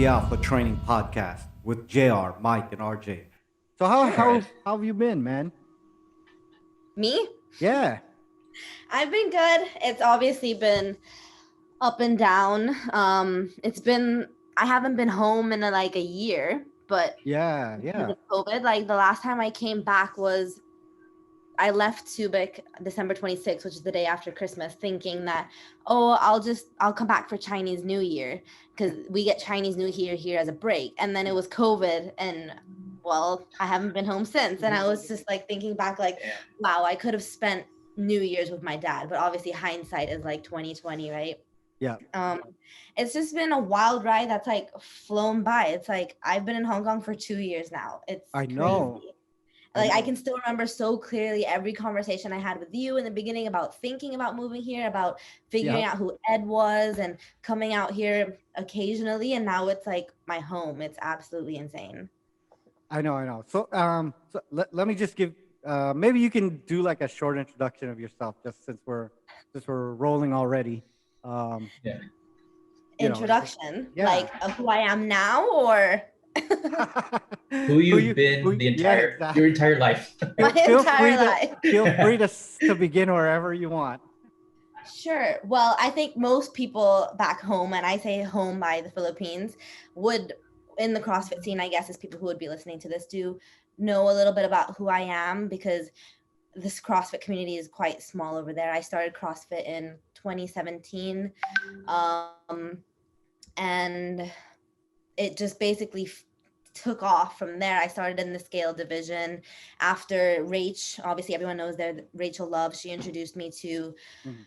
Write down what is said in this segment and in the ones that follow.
the Alpha Training Podcast with JR, Mike, and RJ. So how have you been, man? Me? Yeah. I've been good. It's obviously been up and down. I haven't been home in like a year, but Yeah, because yeah. of COVID, like the last time I came back was I left Subic December 26th, which is the day after Christmas, thinking that, oh, I'll come back for Chinese New Year because we get Chinese New Year here as a break. And then it was COVID, and well, I haven't been home since. And I was just like thinking back, like, wow, I could have spent New Year's with my dad, but obviously hindsight is like 2020, right? Yeah. Um, it's just been a wild ride that's like flown by. It's like I've been in Hong Kong for 2 years now. It's I crazy. know. Like I know. can still remember so clearly every conversation I had with you in the beginning about thinking about moving here, about figuring Yeah. out who Ed was and coming out here occasionally. And now it's like my home. It's absolutely insane. I know. So let me just give maybe you can do like a short introduction of yourself just since we're rolling already. Um, Yeah. Introduction, Yeah. like of who I am now or Who Who you've you been yeah, your exactly. entire life. my Feel free entire to life. begin wherever you want. Sure. Well, I think most people back home, and I say home by the Philippines, would in the CrossFit scene, I guess, as people who would be listening to this do know a little bit about who I am because this CrossFit community is quite small over there. I started CrossFit in 2017. And it just basically took off from there. I started in the scale division after Rach, obviously everyone knows there, Rachel Love, she introduced me to Mhm.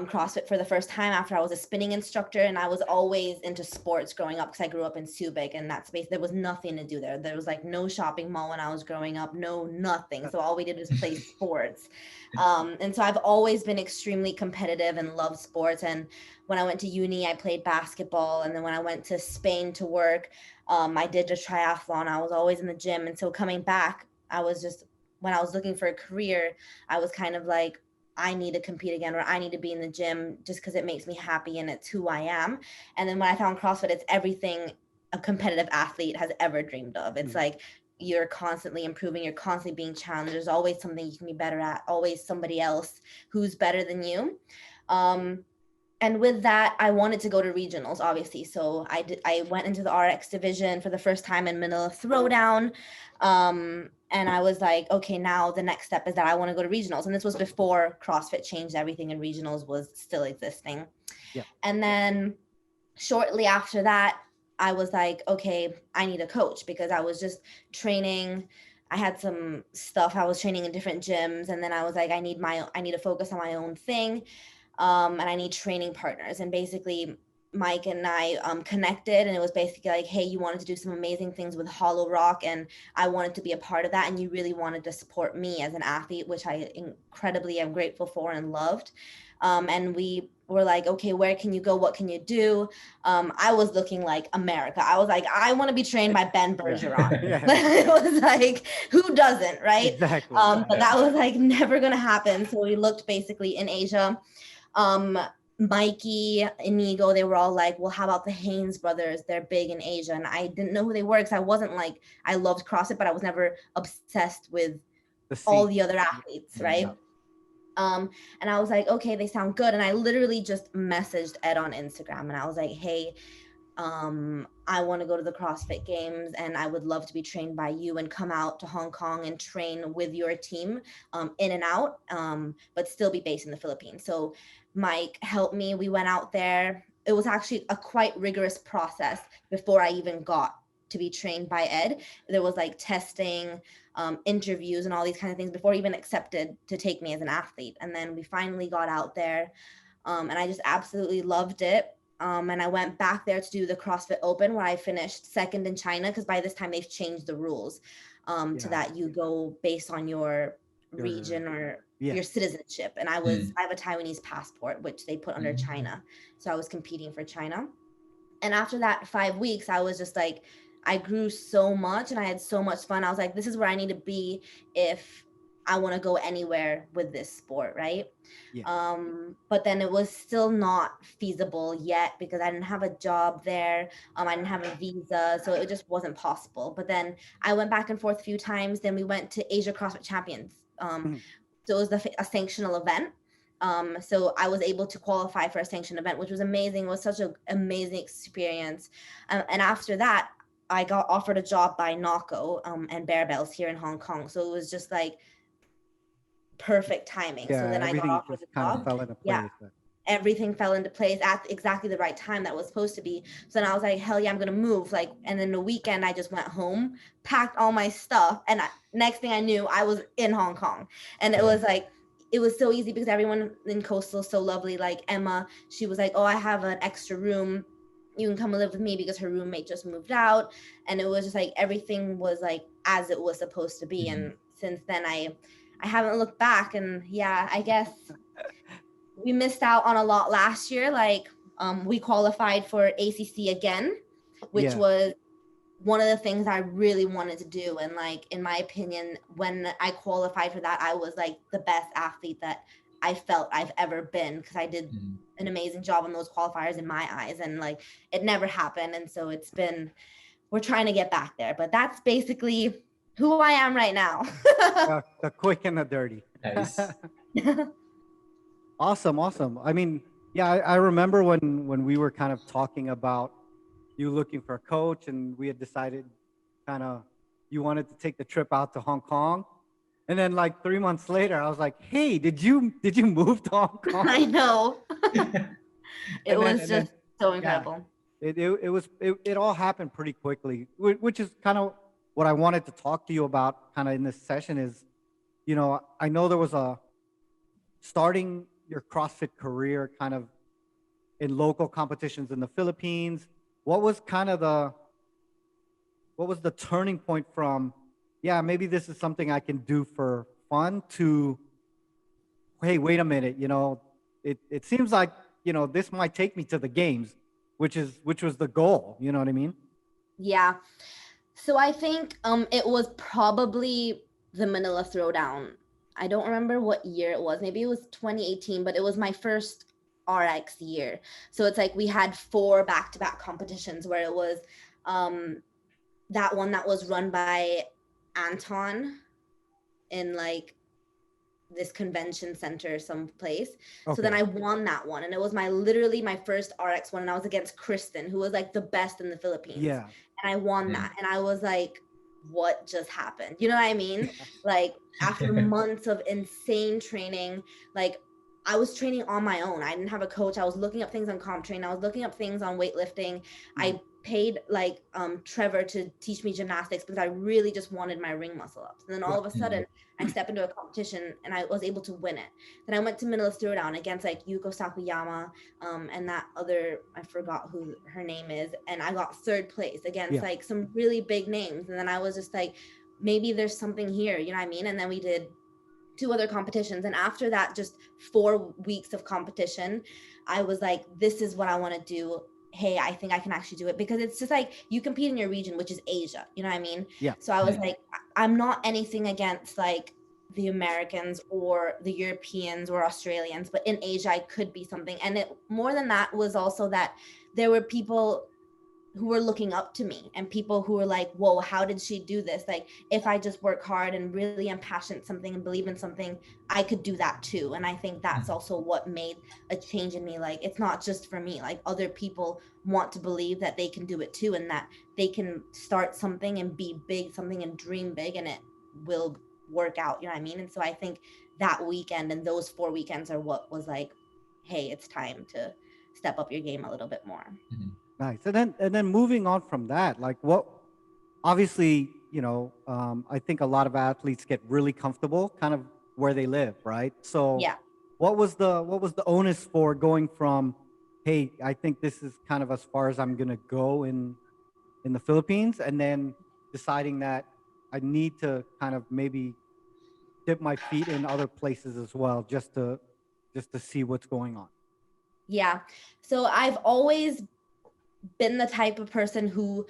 CrossFit for the first time after I was a spinning instructor, and I was always into sports growing up because I grew up in Subic, and that space there was nothing to do there. There was like no shopping mall when I was growing up, no nothing. So all we did was play sports, and so I've always been extremely competitive and loved sports. And when I went to uni, I played basketball, and then when I went to Spain to work, I did a triathlon. I was always in the gym, and so coming back, I was just when I was looking for a career, I was kind of like I need to compete again or I need to be in the gym just because it makes me happy and it's who I am. And then when I found CrossFit, it's everything a competitive athlete has ever dreamed of. It's like you're constantly improving, you're constantly being challenged. There's always something you can be better at, always somebody else who's better than you. And with that, I wanted to go to regionals, obviously. So I went into the RX division for the first time in Manila Throwdown. And I was like, okay, now the next step is that I want to go to regionals. And this was before CrossFit changed everything and regionals was still existing. Yeah. And then shortly after that, I was like, okay, I need a coach because I was just training. I had some stuff. I was training in different gyms. And then I was like, I need to focus on my own thing. And I need training partners. And basically, Mike and I connected, and it was basically like, hey, you wanted to do some amazing things with Hollow Rock, and I wanted to be a part of that, and you really wanted to support me as an athlete, which I incredibly am grateful for and loved. And we were like, okay, where can you go? What can you do? I was looking like America. I was like, I want to be trained by Ben Bergeron. Yeah. It was like, who doesn't, right? Exactly. But that was like never going to happen. So we looked basically in Asia. Mikey, Inigo, they were all like, well, how about the Haynes brothers? They're big in Asia. And I didn't know who they were because I wasn't like, I loved CrossFit, but I was never obsessed with all the other athletes, right? Yeah. And I was like, okay, they sound good. And I literally just messaged Ed on Instagram and I was like, hey, I want to go to the CrossFit Games and I would love to be trained by you and come out to Hong Kong and train with your team in and out, but still be based in the Philippines. So Mike helped me. We went out there. It was actually a quite rigorous process before I even got to be trained by Ed. There was like testing, interviews and all these kind of things before he even accepted to take me as an athlete. And then we finally got out there, and I just absolutely loved it. And I went back there to do the CrossFit Open where I finished second in China because by this time they've changed the rules to that you go based on your region or your citizenship. And I have a Taiwanese passport, which they put under China. So I was competing for China. And after that 5 weeks, I was just like, I grew so much and I had so much fun. I was like, this is where I need to be if I want to go anywhere with this sport, right? Yeah. But then it was still not feasible yet because I didn't have a job there. I didn't have a visa, so it just wasn't possible. But then I went back and forth a few times. Then we went to Asia CrossFit Champions. Mhm. So it was a sanctional event. So I was able to qualify for a sanctioned event, which was amazing. It was such an amazing experience. And after that, I got offered a job by Nako and Bear Bells here in Hong Kong. So it was just like perfect timing. So Yeah, then I got everything offered just the kind of job. fell into Yeah, place. everything fell into place at exactly the right time that was supposed to be. So then I was like, hell yeah, I'm gonna move. Like, and then the weekend I just went home, packed all my stuff, and next thing I knew, I was in Hong Kong. And it was like, it was so easy because everyone in Coastal is so lovely. Like Emma, she was like, oh, I have an extra room. You can come live with me because her roommate just moved out. And it was just like everything was like as it was supposed to be. And since then I haven't looked back. And yeah, I guess we missed out on a lot last year. Like we qualified for ACC again, which Yeah. was one of the things I really wanted to do. And like, in my opinion, when I qualified for that, I was like the best athlete that I felt I've ever been because I did an amazing job on those qualifiers in my eyes. And like, it never happened. And so we're trying to get back there. But that's basically who I am right now. The quick and the dirty. Nice. Awesome. I mean, yeah, I remember when we were kind of talking about you looking for a coach, and we had decided kind of you wanted to take the trip out to Hong Kong, and then like 3 months later, I was like, hey, did you move to Hong Kong? I know. It was And just so yeah, incredible. it all happened pretty quickly, which is kind of what I wanted to talk to you about kind of in this session is, I know there was a starting your CrossFit career kind of in local competitions in the Philippines. What was kind of what was the turning point from, yeah, maybe this is something I can do for fun to, hey, wait a minute, it seems like, this might take me to the games, which was the goal, you know what I mean? Yeah. So I think it was probably the Manila Throwdown. I don't remember what year it was. Maybe it was 2018, but it was my first RX year. So it's like we had 4 back-to-back competitions where it was that one that was run by Anton in like this convention center someplace. So then I won that one, and it was literally my first RX one, and I was against Kristen, who was like the best in the Philippines. Yeah. And I won that, and I was like, what just happened? You know what I mean? Like after months of insane training, like I was training on my own. I didn't have a coach. I was looking up things on comp train. I was looking up things on weightlifting. I paid like Trevor to teach me gymnastics because I really just wanted my ring muscle ups. And then all of a sudden I step into a competition and I was able to win it. Then I went to Manila Throwdown against like Yuko Sakuyama and that other, I forgot who her name is. And I got 3rd place against like some really big names. And then I was just like, maybe there's something here, you know what I mean? And then we did 2 other competitions. And after that, just 4 weeks of competition, I was like, this is what I want to do. Hey, I think I can actually do it, because it's just like you compete in your region, which is Asia, you know what I mean? Yeah. So I was like, I'm not anything against like the Americans or the Europeans or Australians, but in Asia I could be something. And it more than that was also that there were people who were looking up to me and people who were like, whoa, how did she do this? Like, if I just work hard and really am passionate something and believe in something, I could do that too. And I think that's also what made a change in me. Like, it's not just for me, like other people want to believe that they can do it too, and that they can start something and be big, something and dream big, and it will work out, you know what I mean? And so I think that weekend and those 4 weekends are what was like, hey, it's time to step up your game a little bit more. Nice. And then moving on from that, like what, obviously, I think a lot of athletes get really comfortable kind of where they live, right? So Yeah. what was the onus for going from, hey, I think this is kind of as far as I'm gonna go in the Philippines, and then deciding that I need to kind of maybe dip my feet in other places as well, just to see what's going on. Yeah. So I've always been the type of person who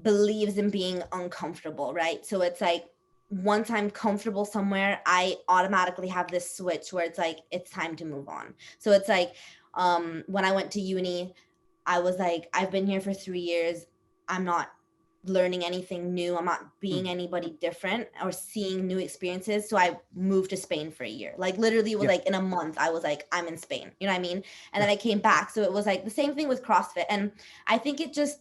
believes in being uncomfortable, right? So it's like once I'm comfortable somewhere, I automatically have this switch where it's like, it's time to move on. So it's like, when I went to uni, I was like, I've been here for 3 years. I'm not learning anything new. I'm not being anybody different or seeing new experiences. So I moved to Spain for a year. Like literally it was like in a month, I was like, I'm in Spain. You know what I mean? And then I came back. So it was like the same thing with CrossFit. And I think it just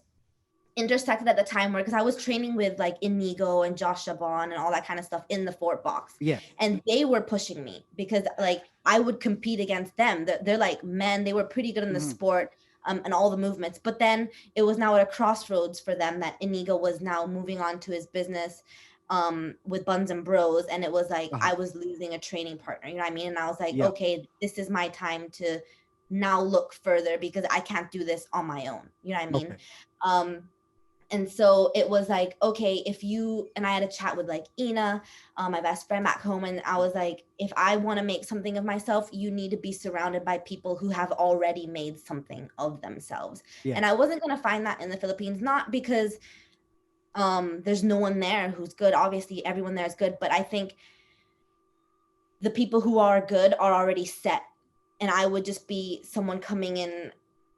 intersected at the time where, because I was training with like Inigo and Josh Shaban and all that kind of stuff in the Fort box. Yeah. And they were pushing me because like I would compete against them. They're like men, they were pretty good in the sport. And all the movements, but then it was now at a crossroads for them that Inigo was now moving on to his business with Buns and Bros, and it was like I was losing a training partner, you know what I mean? And I was like, okay, this is my time to now look further because I can't do this on my own, you know what I mean? Okay. And so it was like, okay, if you, and I had a chat with like Ina, my best friend back home. And I was like, if I want to make something of myself, you need to be surrounded by people who have already made something of themselves. Yeah. And I wasn't going to find that in the Philippines, not because there's no one there who's good. Obviously everyone there is good, but I think the people who are good are already set. And I would just be someone coming in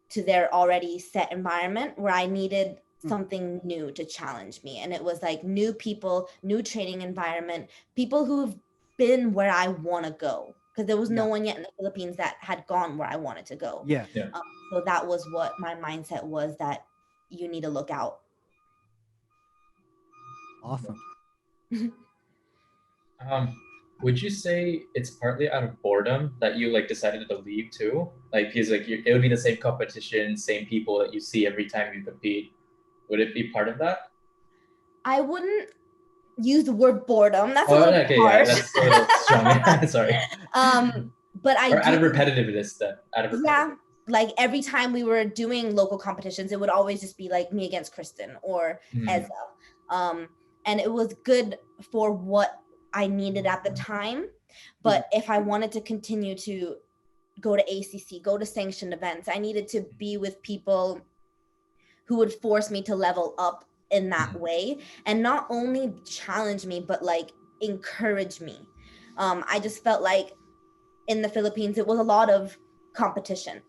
to their already set environment where I needed something new to challenge me. And it was like new people, new training environment, people who've been where I want to go. Because there was no one yet in the Philippines that had gone where I wanted to go. Yeah. So that was what my mindset was, that you need to look out. Awesome. Would you say it's partly out of boredom that you like decided to leave too? Like, because like it would be the same competition, same people that you see every time you compete. Would it be part of that? I wouldn't use the word boredom. That's a little harsh. Yeah, that's a little strong. Sorry. But out of repetitiveness then. Yeah, like every time we were doing local competitions, it would always just be like me against Kristen or Ezza. And it was good for what I needed at the time. But if I wanted to continue to go to ACC, go to sanctioned events, I needed to be with people who would force me to level up in that way, and not only challenge me, but like encourage me. I just felt like in the Philippines, it was a lot of competition.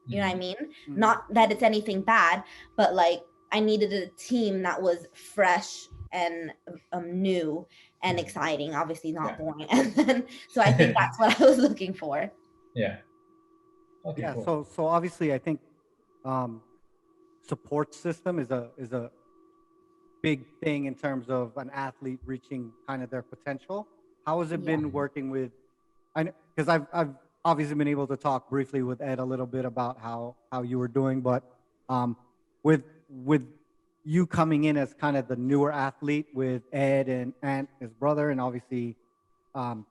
You know what I mean? Not that it's anything bad, but like I needed a team that was fresh and new and exciting, obviously not boring. And then, so I think that's what I was looking for. Yeah. Okay, yeah. Cool. So obviously I think support system is a big thing in terms of an athlete reaching kind of their potential. How has it been working with, because I've obviously been able to talk briefly with Ed a little bit about how you were doing, but with you coming in as kind of the newer athlete with Ed and Ant, his brother, and obviously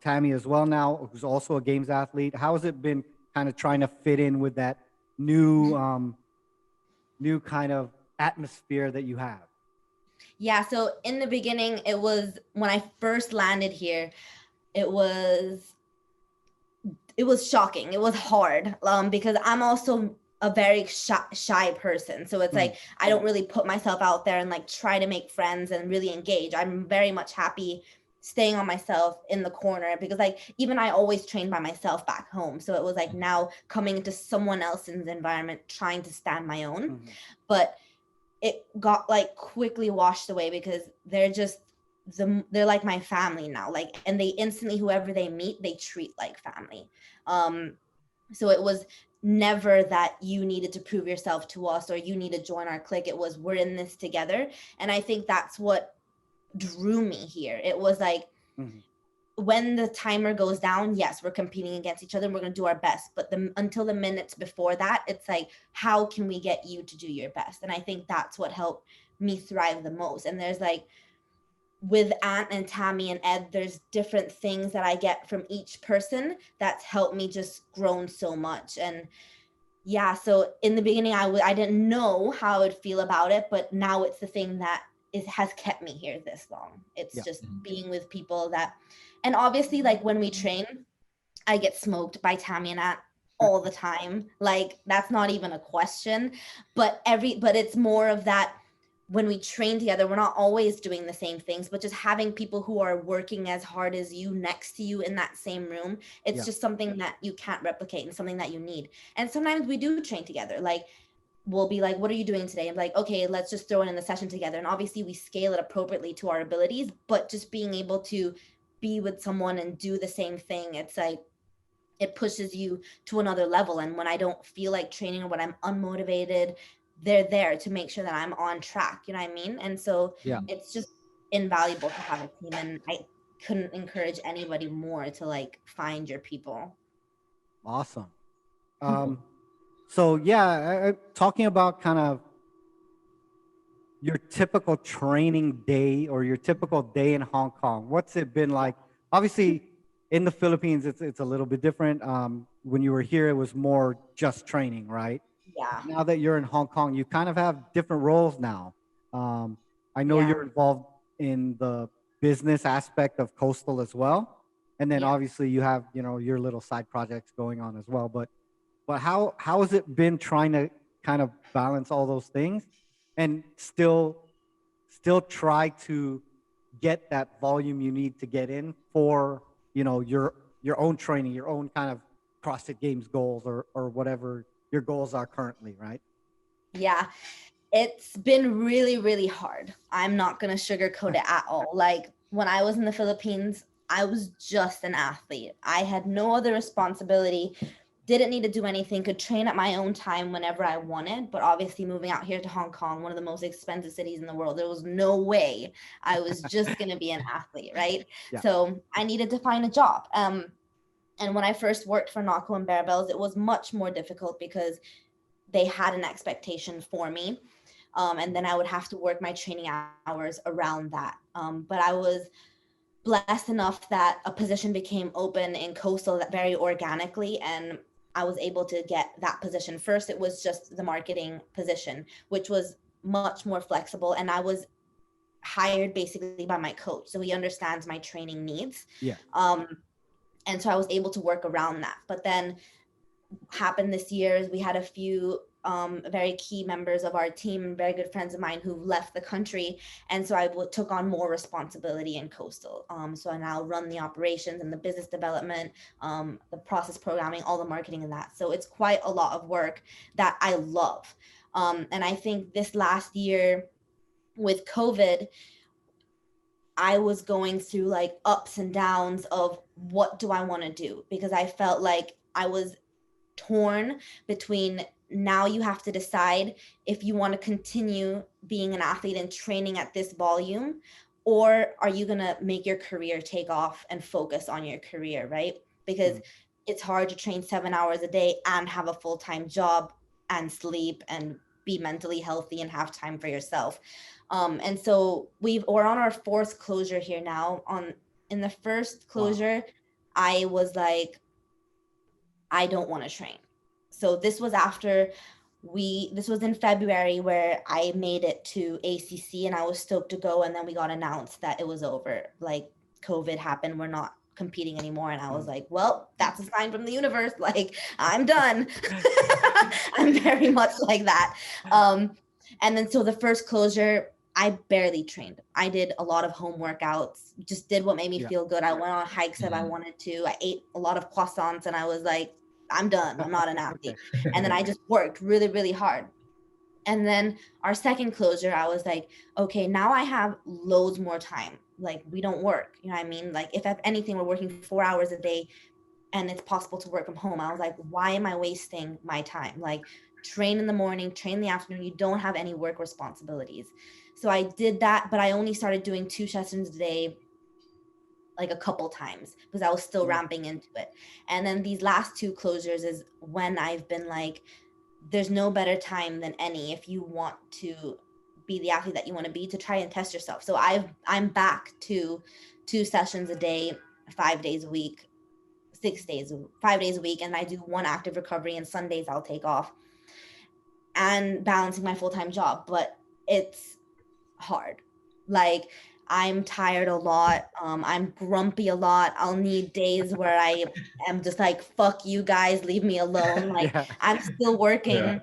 Tammy as well now, who's also a games athlete. How has it been kind of trying to fit in with that new kind of atmosphere that you have? Yeah, so in the beginning, it was when I first landed here, it was shocking. It was hard because I'm also a very shy person. So it's like, I don't really put myself out there and like try to make friends and really engage. I'm very much happy staying on myself in the corner because like, even I always trained by myself back home. So it was like now coming into someone else's environment, trying to stand my own, but it got like quickly washed away because they're just, they're like my family now, like, and they instantly, whoever they meet, they treat like family. So it was never that you needed to prove yourself to us or you need to join our clique. It was, we're in this together. And I think that's what drew me here. It was like, when the timer goes down, yes, we're competing against each other and we're going to do our best. But until the minutes before that, it's like, how can we get you to do your best? And I think that's what helped me thrive the most. And there's like, with Ant and Tammy and Ed, there's different things that I get from each person that's helped me just grown so much. And yeah, so in the beginning, I didn't know how I would feel about it, but now it's the thing that has kept me here this long. It's just being with people that, and obviously like when we train, I get smoked by Tammy and Ant all the time. Like that's not even a question, but it's more of that. when we train together, we're not always doing the same things, but just having people who are working as hard as you next to you in that same room, it's just something that you can't replicate and something that you need. And sometimes we do train together. Like, we'll be like, what are you doing today? I'm like, okay, let's just throw it in the session together. And obviously we scale it appropriately to our abilities, but just being able to be with someone and do the same thing, it's like, it pushes you to another level. And when I don't feel like training or when I'm unmotivated, they're there to make sure that I'm on track. You know what I mean? And so it's just invaluable to have a team. And I couldn't encourage anybody more to like find your people. Awesome. So yeah, talking about kind of your typical training day or your typical day in Hong Kong, what's it been like? Obviously, in the Philippines, it's a little bit different. When you were here, it was more just training, right? Yeah. Now that you're in Hong Kong, you kind of have different roles now. I know you're involved in the business aspect of Coastal as well, and then obviously you have, you know, your little side projects going on as well. But how has it been trying to kind of balance all those things and still try to get that volume you need to get in for, you know, your own training, your own kind of CrossFit Games goals or whatever your goals are currently, right? Yeah. It's been really, really hard. I'm not going to sugarcoat it at all. Like, when I was in the Philippines, I was just an athlete. I had no other responsibility, didn't need to do anything, could train at my own time whenever I wanted. But obviously moving out here to Hong Kong, one of the most expensive cities in the world, there was no way I was just going to be an athlete, right? So I needed to find a job. And when I first worked for Naco and Bearbells, it was much more difficult because they had an expectation for me. And then I would have to work my training hours around that. But I was blessed enough that a position became open in Coastal that very organically, and I was able to get that position. First, it was just the marketing position, which was much more flexible, and I was hired basically by my coach, so he understands my training needs. And so I was able to work around that. But then happened this year is we had a few very key members of our team, very good friends of mine, who left the country, and so I took on more responsibility in Coastal. So I now run the operations and the business development, the process programming, all the marketing and that. So it's quite a lot of work that I love. And I think this last year with COVID, I was going through like ups and downs of what do I want to do, because I felt like I was torn between, now you have to decide if you want to continue being an athlete and training at this volume, or are you going to make your career take off and focus on your career, right? Because it's hard to train 7 hours a day and have a full-time job and sleep and be mentally healthy and have time for yourself. And so we're on our 4th closure here now. In the first closure, I was like, I don't want to train. So this was after this was in February where I made it to ACC and I was stoked to go. And then we got announced that it was over. Like, COVID happened. We're not competing anymore. And I was like, well, that's a sign from the universe. Like, I'm done. I'm very much like that. And then so the first closure, I barely trained. I did a lot of home workouts, just did what made me feel good. I went on hikes if I wanted to. I ate a lot of croissants and I was like, I'm done. I'm not an athlete. And then I just worked really, really hard. And then our second closure, I was like, okay, now I have loads more time. Like, we don't work, you know what I mean? Like, if anything, we're working 4 hours a day and it's possible to work from home. I was like, why am I wasting my time? Like, train in the morning, train in the afternoon. You don't have any work responsibilities. So I did that, but I only started doing 2 sessions a day, like a couple times, because I was still ramping into it. And then these last 2 closures is when I've been like, there's no better time than any, if you want to be the athlete that you want to be, to try and test yourself. So I'm back to 2 sessions a day, 5 days a week, 5 days a week. And I do 1 active recovery, and Sundays I'll take off, and balancing my full-time job. But it's hard. Like, I'm tired a lot. I'm grumpy a lot. I'll need days where I am just like, fuck you guys, leave me alone. Like, I'm still working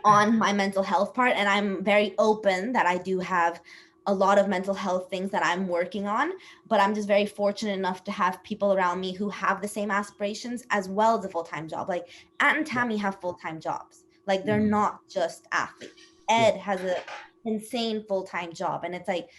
on my mental health part, and I'm very open that I do have a lot of mental health things that I'm working on, but I'm just very fortunate enough to have people around me who have the same aspirations as well as a full-time job. Like Ant and Tammy have full-time jobs. Like they're not just athletes. Ed has a insane full-time job, and it's like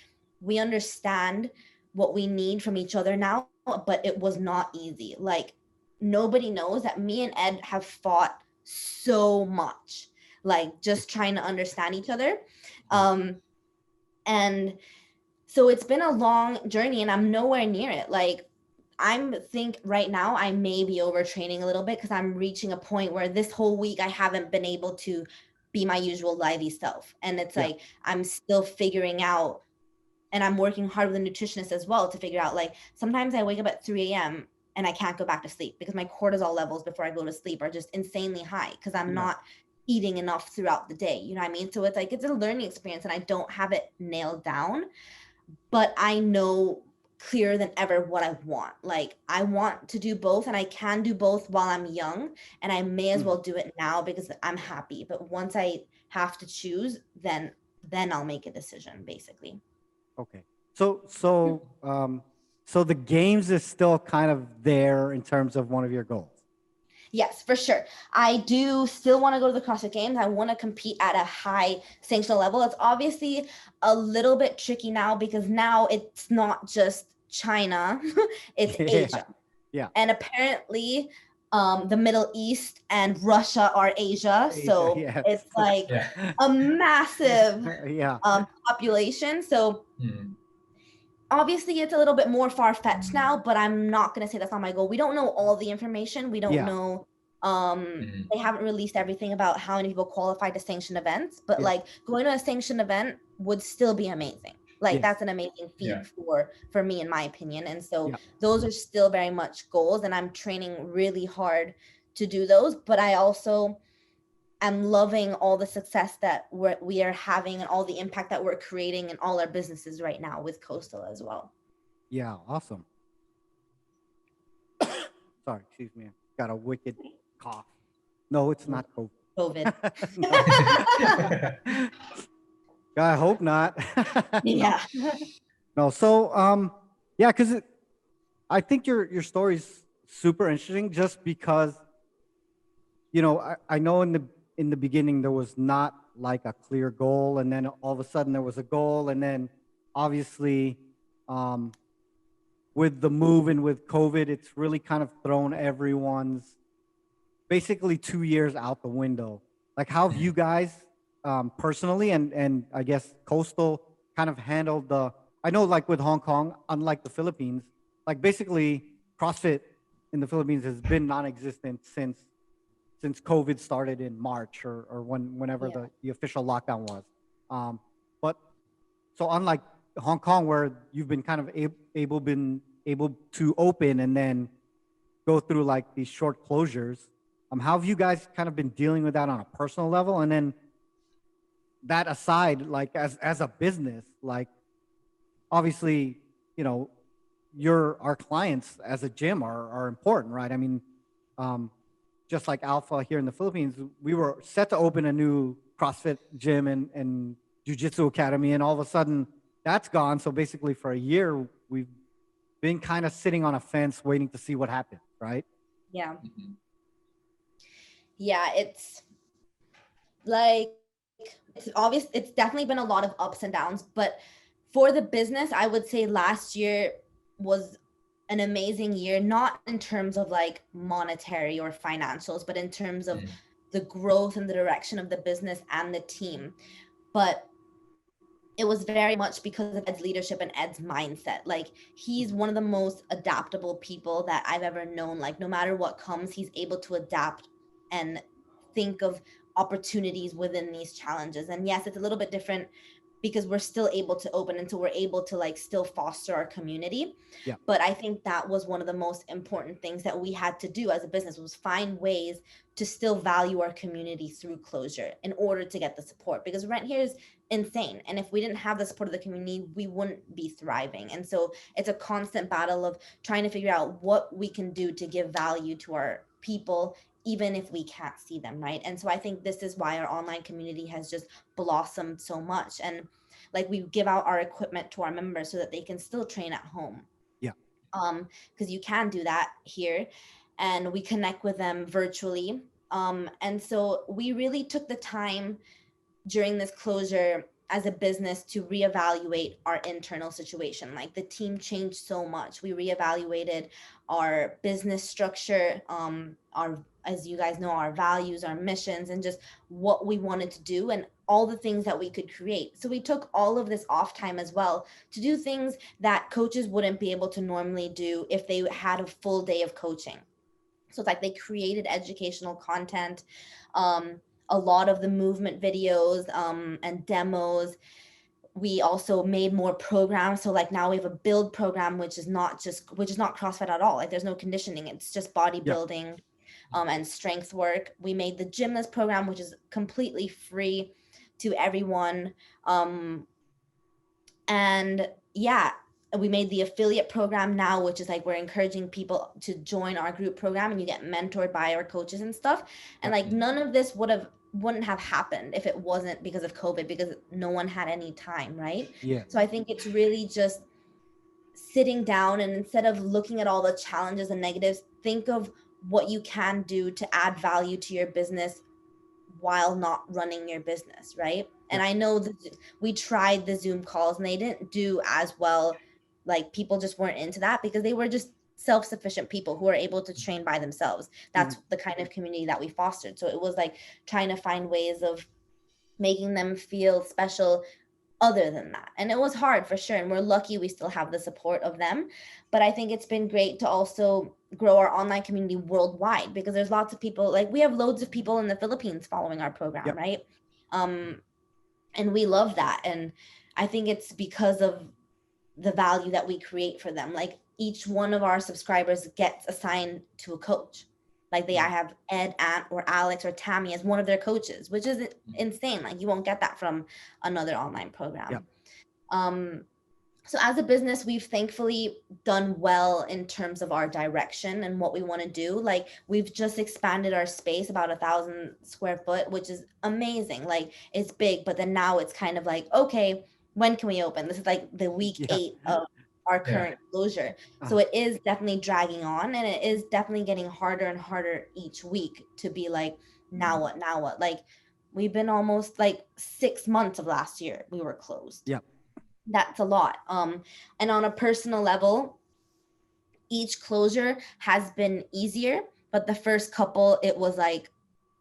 we understand what we need from each other now, but it was not easy. Like nobody knows that me and Ed have fought so much, like just trying to understand each other. And so it's been a long journey, and I'm nowhere near it. Like think right now I may be overtraining a little bit because I'm reaching a point where this whole week I haven't been able to be my usual lively self. And it's like I'm still figuring out, and I'm working hard with a nutritionist as well to figure out, like sometimes I wake up at 3 a.m. and I can't go back to sleep because my cortisol levels before I go to sleep are just insanely high because I'm not eating enough throughout the day. You know what I mean? So it's like it's a learning experience, and I don't have it nailed down, but I know clearer than ever what I want. Like I want to do both, and I can do both while I'm young, and I may as well do it now because I'm happy. But once I have to choose, then I'll make a decision basically. Okay. So the games is still kind of there in terms of one of your goals. Yes, for sure. I do still want to go to the CrossFit Games. I want to compete at a high sanctional level. It's obviously a little bit tricky now because now it's not just China, it's Asia. Yeah. And apparently the Middle East and Russia are Asia. So it's like a massive population. So obviously it's a little bit more far-fetched now, but I'm not going to say that's not my goal. We don't know all the information. We don't know. They haven't released everything about how many people qualify to sanctioned events, but like going to a sanctioned event would still be amazing. Like that's an amazing feat for me, in my opinion. And so those are still very much goals, and I'm training really hard to do those. But I also am loving all the success that we are having and all the impact that we're creating in all our businesses right now with Coastal as well. Yeah, awesome. Sorry, excuse me. Got a wicked cough. No, it's not COVID. I hope not. Yeah. No, so yeah, because I think your story's super interesting just because, you know, I know in the beginning there was not like a clear goal, and then all of a sudden there was a goal, and then obviously with the move and with COVID, it's really kind of thrown everyone's basically 2 years out the window. Like how have you guys personally and I guess Coastal kind of handled I know like with Hong Kong, unlike the Philippines, like basically CrossFit in the Philippines has been non-existent since COVID started in March or whenever the official lockdown was. But so unlike Hong Kong, where you've been kind of able to open and then go through like these short closures, how have you guys kind of been dealing with that on a personal level? And then that aside, like as a business, like obviously, you know, our clients as a gym are important, right? I mean, just like Alpha here in the Philippines, we were set to open a new CrossFit gym and Jiu-Jitsu Academy, and all of a sudden that's gone. So basically for a year, we've been kind of sitting on a fence waiting to see what happens, right? Yeah. Yeah, it's like, it's obvious. It's definitely been a lot of ups and downs, but for the business, I would say last year was an amazing year, not in terms of like monetary or financials, but in terms of the growth and the direction of the business and the team. But it was very much because of Ed's leadership and Ed's mindset. Like he's one of the most adaptable people that I've ever known. Like no matter what comes, he's able to adapt and think of opportunities within these challenges. And yes, it's a little bit different because we're still able to open, and so we're able to like still foster our community. Yeah. But I think that was one of the most important things that we had to do as a business, was find ways to still value our community through closure in order to get the support, because rent here is insane. And if we didn't have the support of the community, we wouldn't be thriving. And so it's a constant battle of trying to figure out what we can do to give value to our people, even if we can't see them, right? And so I think this is why our online community has just blossomed so much. And like we give out our equipment to our members so that they can still train at home. Yeah. Because you can do that here, and we connect with them virtually. And so we really took the time during this closure as a business to reevaluate our internal situation. Like the team changed so much. We reevaluated our business structure, our, as you guys know, our values, our missions, and just what we wanted to do and all the things that we could create. So we took all of this off time as well to do things that coaches wouldn't be able to normally do if they had a full day of coaching. So it's like they created educational content, a lot of the movement videos and demos. We also made more programs. So like now we have a build program, which is not CrossFit at all. Like there's no conditioning. It's just bodybuilding and strength work. We made the gymnast program, which is completely free to everyone. And yeah, we made the affiliate program now, which is like we're encouraging people to join our group program, and you get mentored by our coaches and stuff. And like none of this wouldn't have happened if it wasn't because of COVID, because no one had any time, right? Yeah. So I think it's really just sitting down, and instead of looking at all the challenges and negatives, think of what you can do to add value to your business while not running your business, right? And I know that we tried the Zoom calls and they didn't do as well. Like people just weren't into that because they were just self-sufficient people who are able to train by themselves. That's the kind of community that we fostered. So it was like trying to find ways of making them feel special other than that. And it was hard for sure. And we're lucky we still have the support of them. But I think it's been great to also grow our online community worldwide, because there's lots of people, like we have loads of people in the Philippines following our program, right? And we love that. And I think it's because of the value that we create for them. Like each one of our subscribers gets assigned to a coach. Like I have Ed, Ant, or Alex, or Tammy as one of their coaches, which is insane. Like you won't get that from another online program. So as a business, we've thankfully done well in terms of our direction and what we want to do. Like we've just expanded our space about 1,000 square foot, which is amazing. Like it's big, but then now it's kind of like, okay, when can we open? This is like the week 8 of our current closure. So it is definitely dragging on, and it is definitely getting harder and harder each week to be like, now what? Like we've been almost like 6 months of last year we were closed. That's a lot. And on a personal level, each closure has been easier, but the first couple, it was like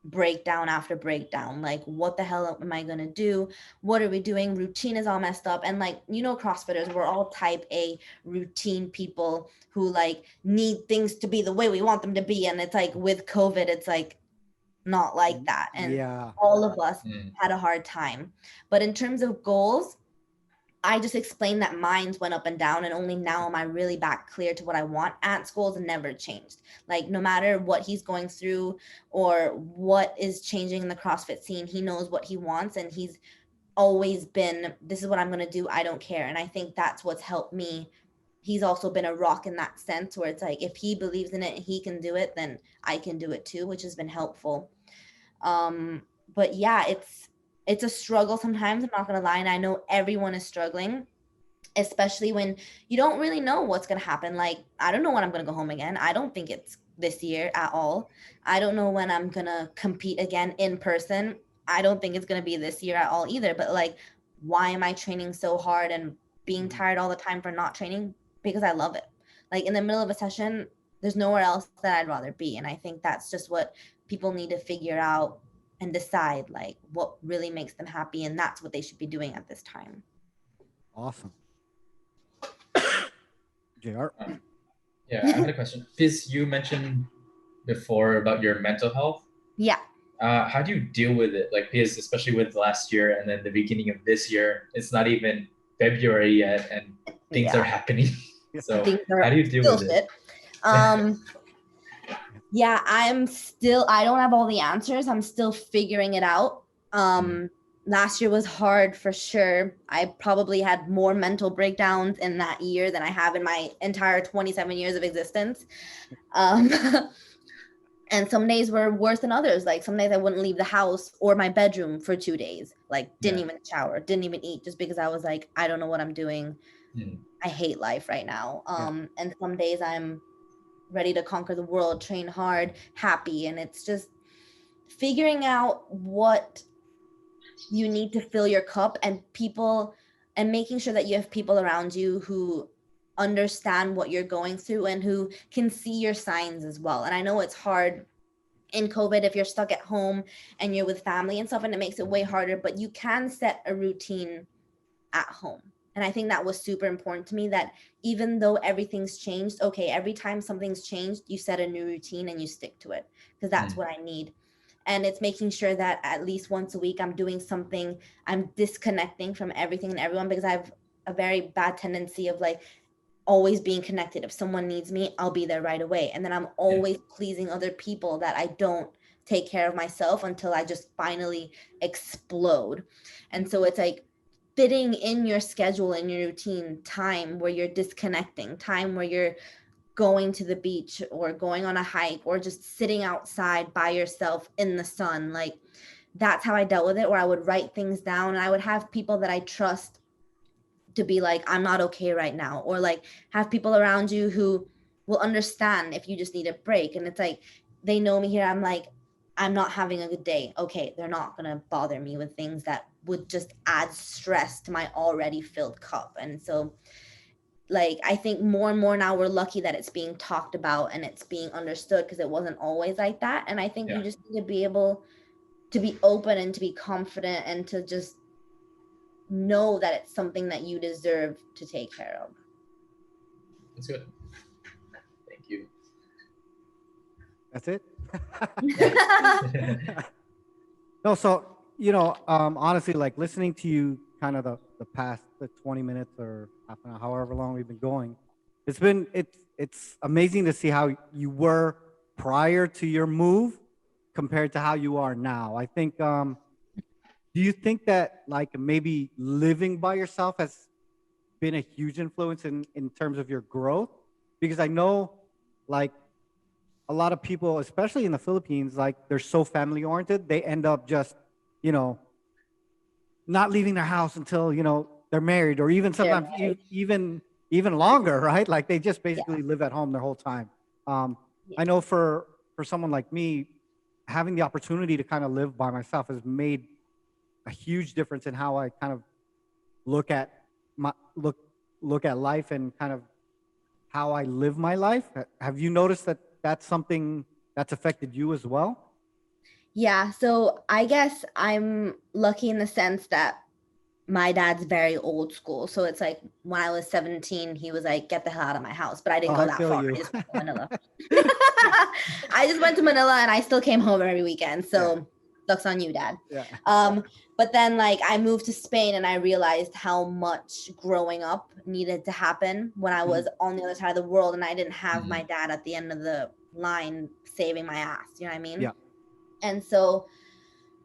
breakdown after breakdown. Like, what the hell am I going to do? What are we doing? Routine is all messed up. And like, you know, CrossFitters, we're all type A routine people who like need things to be the way we want them to be. And it's like with COVID, it's like not like that. And all of us had a hard time. But in terms of goals, I just explained that mines went up and down, and only now am I really back clear to what I want. Ant's goals never changed. Like no matter what he's going through or what is changing in the CrossFit scene, he knows what he wants, and he's always been, this is what I'm going to do. I don't care. And I think that's what's helped me. He's also been a rock in that sense, where it's like, if he believes in it and he can do it, then I can do it too, which has been helpful. But yeah, it's a struggle sometimes, I'm not going to lie. And I know everyone is struggling, especially when you don't really know what's going to happen. Like, I don't know when I'm going to go home again. I don't think it's this year at all. I don't know when I'm going to compete again in person. I don't think it's going to be this year at all either. But like, why am I training so hard and being tired all the time for not training? Because I love it. Like in the middle of a session, there's nowhere else that I'd rather be. And I think that's just what people need to figure out and decide like what really makes them happy, and that's what they should be doing at this time. Awesome. JR? Yeah, I had a question. Because you mentioned before about your mental health. Yeah. How do you deal with it? Like, because especially with last year and then the beginning of this year, it's not even February yet, and things are happening. So how do you deal with it? Yeah, I don't have all the answers. I'm still figuring it out. Last year was hard for sure. I probably had more mental breakdowns in that year than I have in my entire 27 years of existence. And some days were worse than others. Like some days I wouldn't leave the house or my bedroom for 2 days. Like didn't even shower, didn't even eat, just because I was like, I don't know what I'm doing. Mm. I hate life right now. Yeah. And some days I'm ready to conquer the world, train hard, happy. And it's just figuring out what you need to fill your cup, and people, and making sure that you have people around you who understand what you're going through and who can see your signs as well. And I know it's hard in COVID if you're stuck at home and you're with family and stuff, and it makes it way harder, but you can set a routine at home. And I think that was super important to me, that even though everything's changed, okay, every time something's changed, you set a new routine and you stick to it, because that's what I need. And it's making sure that at least once a week I'm doing something, I'm disconnecting from everything and everyone, because I have a very bad tendency of like always being connected. If someone needs me, I'll be there right away. And then I'm always pleasing other people, that I don't take care of myself until I just finally explode. And so it's like fitting in your schedule and your routine time where you're disconnecting, time where you're going to the beach or going on a hike or just sitting outside by yourself in the sun. Like that's how I dealt with it, where I would write things down and I would have people that I trust to be like, I'm not okay right now, or like have people around you who will understand if you just need a break. And it's like, they know me here, I'm like, I'm not having a good day, okay, they're not gonna bother me with things that would just add stress to my already filled cup. And so like I think more and more now we're lucky that it's being talked about and it's being understood, because it wasn't always like that. And I think you just need to be able to be open and to be confident and to just know that it's something that you deserve to take care of. That's good. Thank you. That's it. No, so honestly, like listening to you, kind of the past the 20 minutes or half an hour, however long we've been going, it's amazing to see how you were prior to your move compared to how you are now. I think. Do you think that like maybe living by yourself has been a huge influence in terms of your growth? Because I know, like a lot of people, especially in the Philippines, like they're so family oriented, they end up just, you know, not leaving their house until they're married, or even They're sometimes married. even longer, right? Like they just Yeah. basically live at home their whole time. Um, Yeah. I know for someone like me, having the opportunity to kind of live by myself has made a huge difference in how I kind of look at my look at life and kind of how I live my life. Have you noticed that that's something that's affected you as well? Yeah, so I guess I'm lucky in the sense that my dad's very old school. So it's like when I was 17, he was like, get the hell out of my house. But I didn't Oh, go I that feel far. you. I just went to Manila. I just went to Manila and I still came home every weekend. So sucks on you, Dad. Yeah. But then like I moved to Spain and I realized how much growing up needed to happen when I was on the other side of the world and I didn't have my dad at the end of the line saving my ass. You know what I mean? Yeah. And so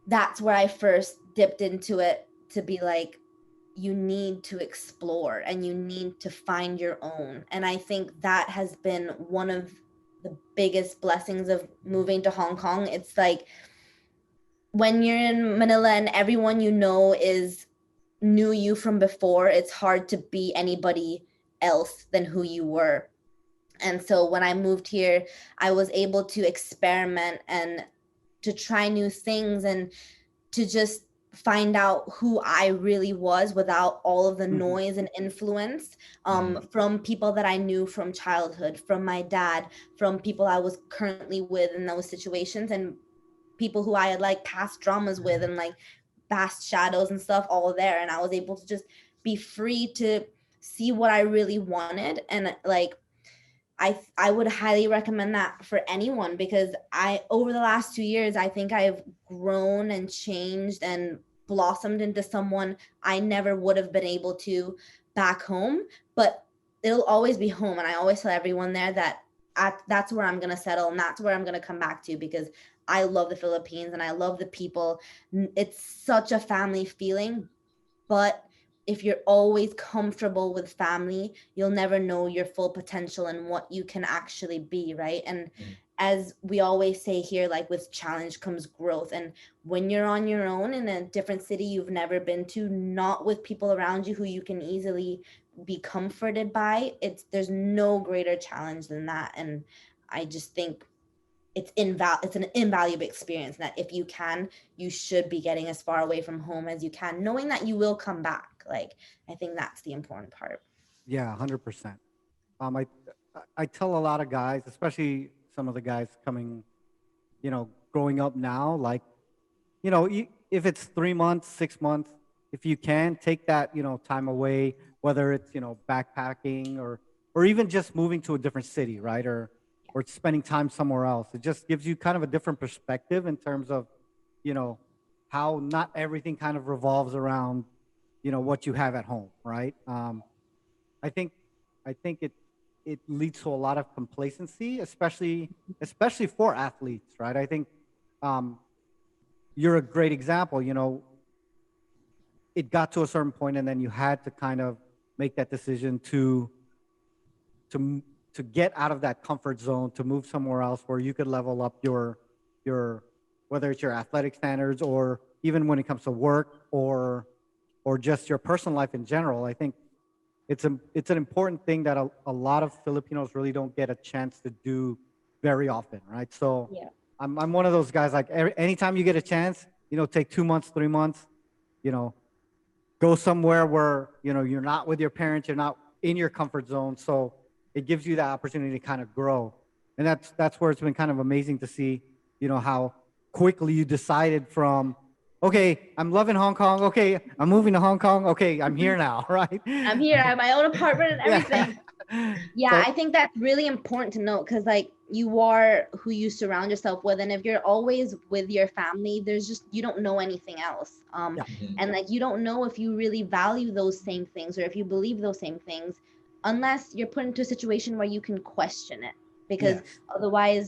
that's where I first dipped into it, to be like, you need to explore and you need to find your own. And I think that has been one of the biggest blessings of moving to Hong Kong. It's like when you're in Manila and everyone you know is knew you from before, it's hard to be anybody else than who you were. And so when I moved here, I was able to experiment and to try new things and to just find out who I really was without all of the noise and influence from people that I knew from childhood, from my dad, from people I was currently with in those situations, and people who I had like past dramas with and like past shadows and stuff all there. And I was able to just be free to see what I really wanted. And like I would highly recommend that for anyone, because I over the last 2 years I think I've grown and changed and blossomed into someone I never would have been able to back home. But it'll always be home, and I always tell everyone there that that's where I'm gonna settle and that's where I'm gonna come back to, because I love the Philippines and I love the people. It's such a family feeling, but if you're always comfortable with family, you'll never know your full potential and what you can actually be, right? And as we always say here, like with challenge comes growth. And when you're on your own in a different city you've never been to, not with people around you who you can easily be comforted by, there's no greater challenge than that. And I just think it's an invaluable experience, that if you can, you should be getting as far away from home as you can, knowing that you will come back. Like, I think that's the important part. Yeah, 100%. I tell a lot of guys, especially some of the guys coming, growing up now, like, if it's 3 months, 6 months, if you can take that, time away, whether it's, backpacking or even just moving to a different city, right? Or spending time somewhere else. It just gives you kind of a different perspective in terms of, you know, how not everything kind of revolves around, what you have at home, right? I think I think it leads to a lot of complacency, especially for athletes, right? I think um, you're a great example. It got to a certain point, and then you had to kind of make that decision to get out of that comfort zone, to move somewhere else where you could level up your whether it's your athletic standards or even when it comes to work or just your personal life in general. I think it's an important thing that a lot of Filipinos really don't get a chance to do very often, right? So Yeah. I'm one of those guys, like anytime you get a chance, take 2 months, 3 months, you know, go somewhere where, you're not with your parents, you're not in your comfort zone. So it gives you that opportunity to kind of grow. And that's where it's been kind of amazing to see, how quickly you decided from, okay, I'm loving Hong Kong. Okay, I'm moving to Hong Kong. Okay, I'm here now, right? I'm here, I have my own apartment and everything. Yeah, So I think that's really important to note, because like you are who you surround yourself with, and if you're always with your family, you don't know anything else. yeah, Mhm. And like you don't know if you really value those same things or if you believe those same things, unless you're put into a situation where you can question it, because yes, otherwise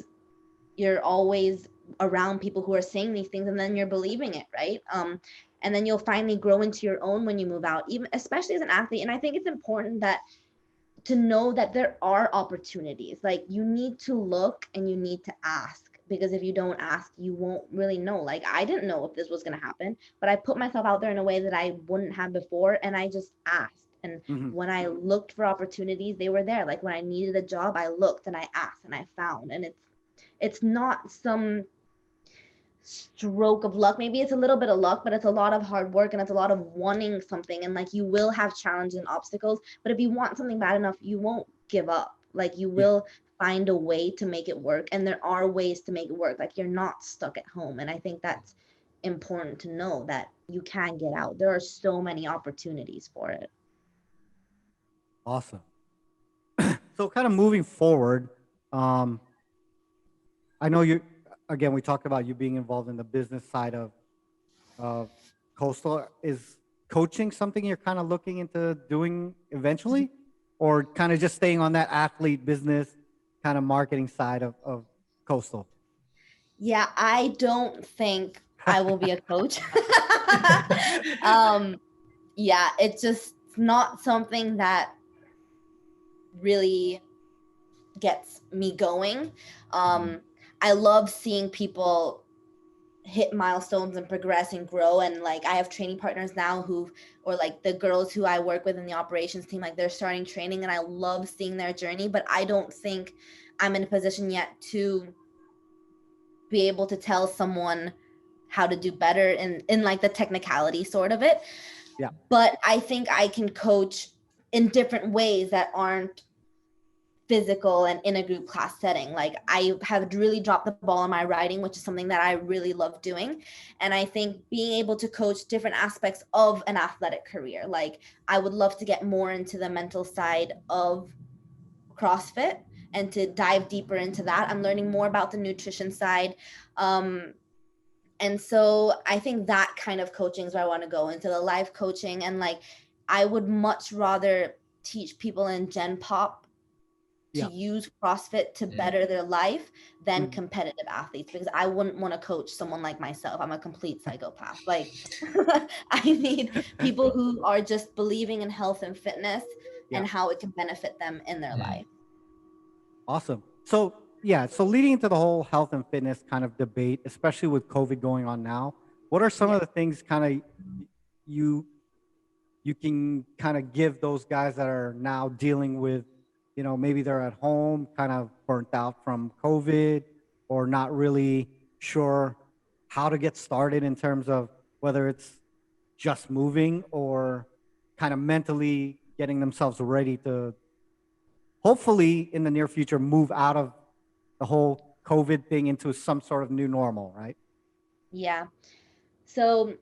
you're always around people who are saying these things and then you're believing it, right? And then you'll finally grow into your own when you move out, even especially as an athlete. And I think it's important that to know that there are opportunities. Like, you need to look and you need to ask, because if you don't ask, you won't really know. Like, I didn't know if this was going to happen, but I put myself out there in a way that I wouldn't have before, and I just asked. And hmm when I looked for opportunities, they were there. Like, when I needed a job, I looked and I asked and I found. And it's not some stroke of luck. Maybe it's a little bit of luck, but it's a lot of hard work and it's a lot of wanting something. And like, you will have challenges and obstacles, but if you want something bad enough, you won't give up. Like, you yeah, will find a way to make it work. And there are ways to make it work. Like, you're not stuck at home. And I think that's important to know, that you can get out. There are so many opportunities for it. awesome. So kind of moving forward, um, I know you. Again, we talked about you being involved in the business side of Coastal. Is coaching something you're kind of looking into doing eventually, or kind of just staying on that athlete business kind of marketing side of Coastal? Yeah, I don't think I will be a coach. um, yeah, it's just not something that really gets me going. Mhm. I love seeing people hit milestones and progress and grow. And like, I have training partners now or like the girls who I work with in the operations team, like they're starting training, and I love seeing their journey. But I don't think I'm in a position yet to be able to tell someone how to do better in like the technicality sort of it. Yeah. But I think I can coach in different ways that aren't physical and in a group class setting. Like, I have really dropped the ball on my writing, which is something that I really love doing. And I think being able to coach different aspects of an athletic career, like I would love to get more into the mental side of CrossFit and to dive deeper into that. I'm learning more about the nutrition side. And so I think that kind of coaching is where I want to go, into the life coaching. And like, I would much rather teach people in Gen Pop to Yeah. use CrossFit to Mm. better their life than Mhm. competitive athletes, because I wouldn't want to coach someone like myself. I'm a complete psychopath. Like, I need people who are just believing in health and fitness Yeah. and how it can benefit them in their Mm. life. Awesome. So yeah, so leading into the whole health and fitness kind of debate, especially with COVID going on now, what are some Yeah. of the things kind of you you can kind of give those guys that are now dealing with, maybe they're at home, kind of burnt out from COVID, or not really sure how to get started in terms of whether it's just moving or kind of mentally getting themselves ready to hopefully in the near future move out of the whole COVID thing into some sort of new normal, right? Yeah. So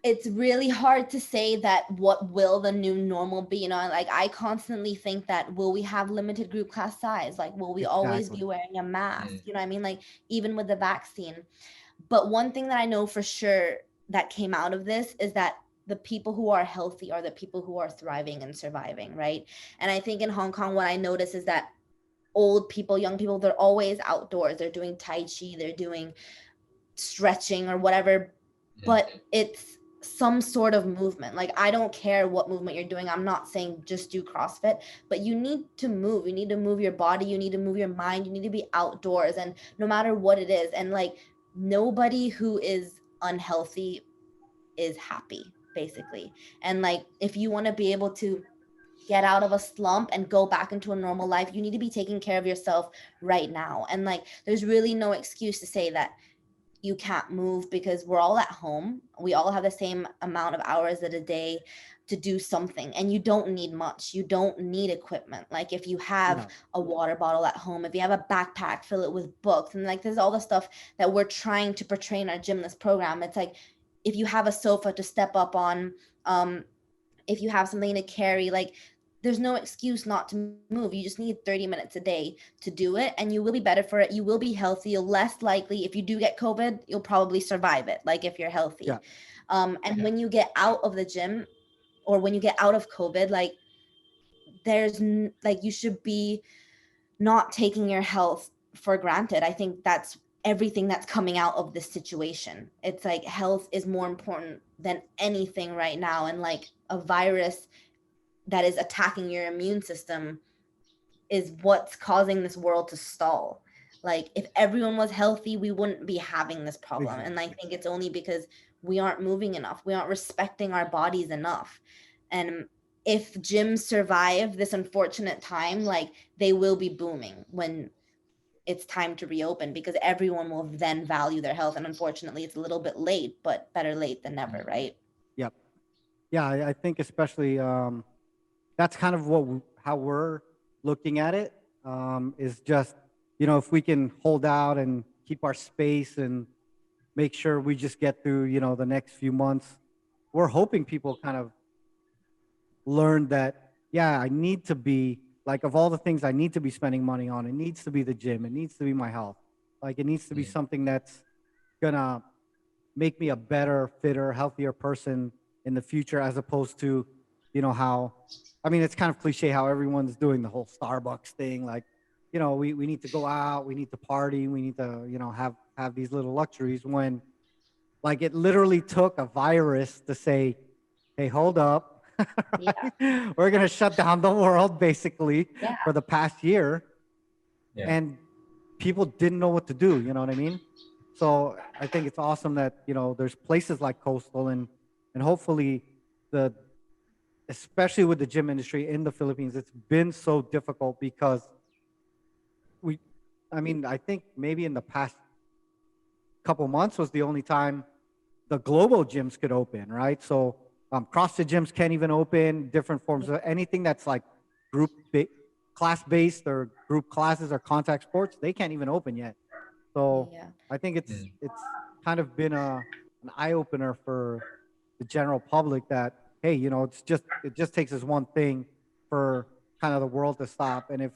it's really hard to say that what will the new normal be. Like I constantly think that will we have limited group class size? Like will we always Exactly. be wearing a mask? Mm. You know what I mean? Like even with the vaccine. But one thing that I know for sure that came out of this is that the people who are healthy are the people who are thriving and surviving, right? And I think in Hong Kong, what I notice is that old people, young people, they're always outdoors. They're doing Tai Chi, they're doing stretching or whatever, Mm. but it's some sort of movement. Like I don't care what movement you're doing. I'm not saying just do CrossFit, but you need to move. You need to move your body, you need to move your mind, you need to be outdoors, and no matter what it is. And like nobody who is unhealthy is happy, basically. And like if you want to be able to get out of a slump and go back into a normal life, you need to be taking care of yourself right now. And like there's really no excuse to say that you can't move because we're all at home. We all have the same amount of hours in a day to do something, and you don't need much. You don't need equipment. Like if you have Yeah. a water bottle at home, if you have a backpack, fill it with books, and like there's all the stuff that we're trying to portray in our gymnast program. It's like if you have a sofa to step up on, if you have something to carry, like there's no excuse not to move. You just need 30 minutes a day to do it, and you will be better for it. You will be healthy. You're less likely, if you do get COVID, you'll probably survive it, like if you're healthy. Yeah. And when you get out of the gym or when you get out of COVID, like like you should be not taking your health for granted. I think that's everything that's coming out of this situation. It's like health is more important than anything right now, and like a virus that is attacking your immune system is what's causing this world to stall. Like if everyone was healthy, we wouldn't be having this problem. And I Exactly. think it's only because we aren't moving enough. We aren't respecting our bodies enough. And if gyms survive this unfortunate time, like they will be booming when it's time to reopen, because everyone will then value their health. And unfortunately, it's a little bit late, but better late than never, Mm. right? Yep. Yeah, I think especially that's kind of how we're looking at it. Is just if we can hold out and keep our space and make sure we just get through the next few months. We're hoping people kind of learn that, yeah, I need to be like, of all the things I need to be spending money on, it needs to be the gym, it needs to be my health, like it needs to be Mm. something that's gonna make me a better, fitter, healthier person in the future, as opposed to how, I mean, it's kind of cliche how everyone's doing the whole Starbucks thing, like we need to go out, we need to party, we need to have these little luxuries, when like it literally took a virus to say, hey, hold up. Yeah. Right? We're going to shut down the world basically Yeah. for the past year. Yeah. And people didn't know what to do. You know what I mean? So I think it's awesome that, there's places like Coastal, and hopefully the, especially with the gym industry in the Philippines, it's been so difficult because we, I mean, I think maybe in the past couple months was the only time the global gyms could open, right? So CrossFit gyms can't even open, different forms of anything that's like group class based or group classes or contact sports, they can't even open yet. So Yeah. I think it's Mm. it's kind of been an eye opener for the general public that, hey, it just takes this one thing for kind of the world to stop. And if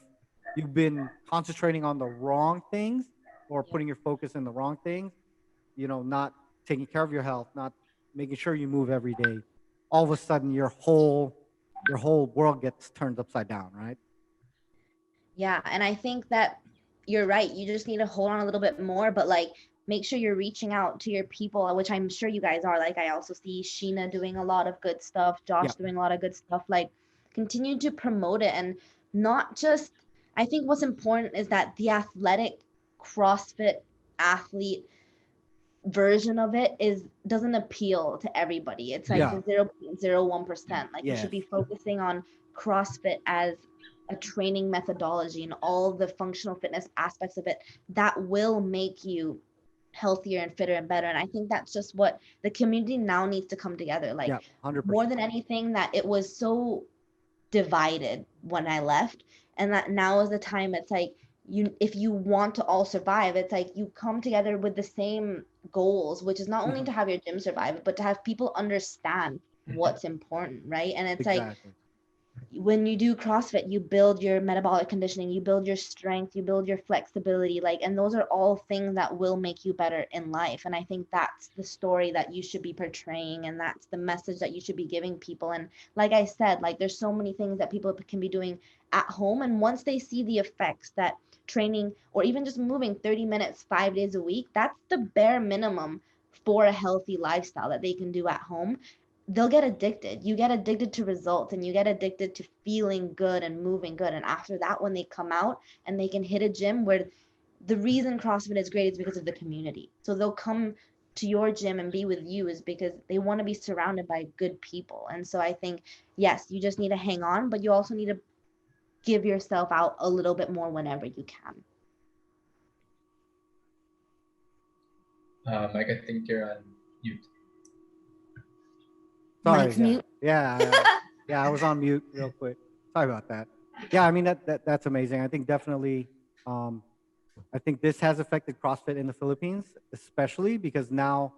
you've been concentrating on the wrong things or Yeah. putting your focus in the wrong things, not taking care of your health, not making sure you move every day, all of a sudden your whole world gets turned upside down, right? Yeah, and I think that you're right. You just need to hold on a little bit more, but like make sure you're reaching out to your people, which I'm sure you guys are. Like I also see Sheena doing a lot of good stuff, Yeah. Josh doing a lot of good stuff. Like continue to promote it, and not just I think what's important is that the athletic CrossFit athlete version of it doesn't appeal to everybody. It's like the 0.01%. Like you should be focusing on CrossFit as a training methodology and all the functional fitness aspects of it that will make you healthier and fitter and better. And I think that's just what the community now needs to come together. Like 100%. more than anything, that it was so divided when I left, and that now is the time. It's like, if you want to all survive, it's like you come together with the same goals, which is not only to have your gym survive, but to have people understand what's important, right? And it's like when you do CrossFit, you build your metabolic conditioning, you build your strength, you build your flexibility, like, and those are all things that will make you better in life. And I think that's the story that you should be portraying, and that's the message that you should be giving people. And like I said, like, there's so many things that people can be doing at home, and once they see the effects that training or even just moving 30 minutes 5 days a week, that's the bare minimum for a healthy lifestyle that they can do at home, they'll get addicted. You get addicted to results, and you get addicted to feeling good and moving good. And after that, when they come out and they can hit a gym, where the reason CrossFit is great is because of the community. So they'll come to your gym and be with you is because they want to be surrounded by good people. And so I think, yes, you just need to hang on, but you also need to give yourself out a little bit more whenever you can. Mike, I think you're on mute. Sorry. Mike's mute. Yeah, I was on mute real quick. Sorry about that. Yeah, I mean, that's amazing. I think definitely, I think this has affected CrossFit in the Philippines, especially because now,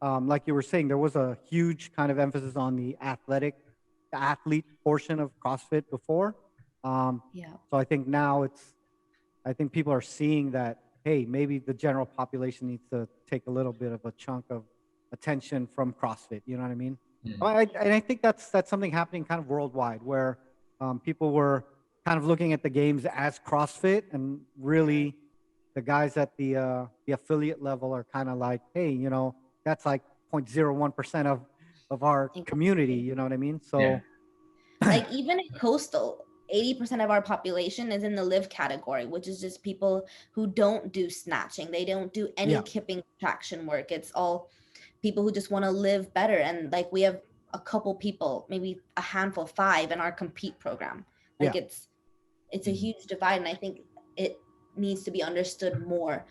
like you were saying, there was a huge kind of emphasis on the athlete portion of CrossFit before. So I think now I think people are seeing that, hey, maybe the general population needs to take a little bit of a chunk of attention from CrossFit. You know what I mean? And I think that's something happening kind of worldwide, where people were kind of looking at the games as CrossFit, and really the guys at the affiliate level are kind of like, hey, you know, that's like 0.01% of our community. You know what I mean? So, like, even in coastal, 80% of our population is in the live category, which is just people who don't do snatching. They don't do any kipping traction work. It's all people who just want to live better. And like, we have a couple people, maybe a handful, 5 in our compete program. Like it's a huge divide. And I think it needs to be understood more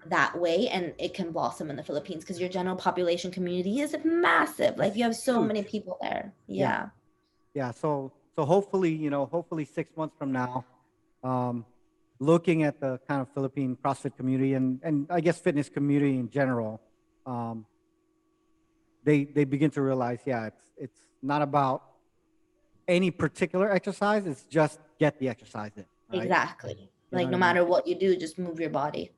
that way, and it can blossom in the Philippines because your general population community is massive. Like, you have so many people there. Yeah. So hopefully, you know, 6 months from now, looking at the kind of Philippine CrossFit community and I guess fitness community in general, they begin to realize, it's not about any particular exercise. It's just get the exercise in. Right? Exactly. Like, no matter what you do, just move your body.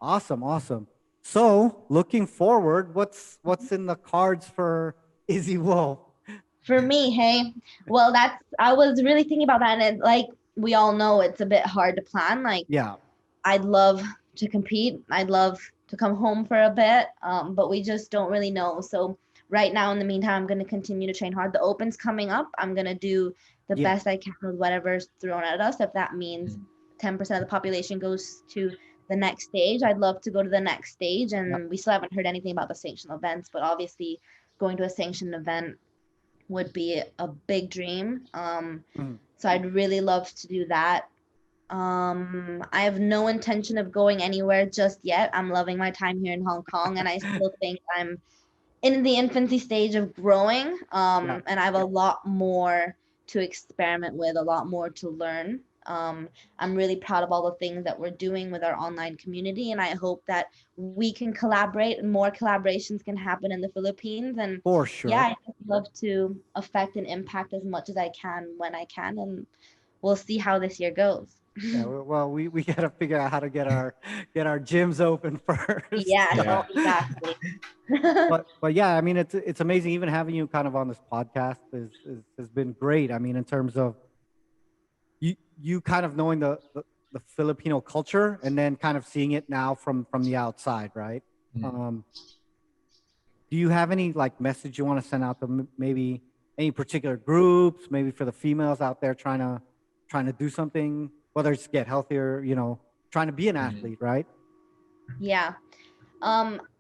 Awesome. So looking forward, what's in the cards for Izzy Wolfe? For me, hey, well, I was really thinking about that, and like we all know, it's a bit hard to plan. Like, I'd love to compete. I'd love to come home for a bit, but we just don't really know. So right now, in the meantime, I'm going to continue to train hard. The Open's coming up. I'm going to do the best I can with whatever's thrown at us. If that means 10% of the population goes to the next stage, I'd love to go to the next stage. And we still haven't heard anything about the sanctioned events, but obviously going to a sanctioned event would be a big dream. So I'd really love to do that. I have no intention of going anywhere just yet. I'm loving my time here in Hong Kong, and I still think I'm in the infancy stage of growing. And I have a lot more to experiment with, a lot more to learn. I'm really proud of all the things that we're doing with our online community, and I hope that we can collaborate and more collaborations can happen in the Philippines. And for sure, I'd love to affect and impact as much as I can when I can, and we'll see how this year goes. Well, we got to figure out how to get our gyms open first. Exactly. but yeah, I mean, it's amazing. Even having you kind of on this podcast has been great. I mean, in terms of you kind of knowing the Filipino culture and then kind of seeing it now from the outside, right? Do you have any like message you want to send out to maybe any particular groups, maybe for the females out there trying to do something whether it's get healthier, trying to be an Mhm. athlete, right? Yeah.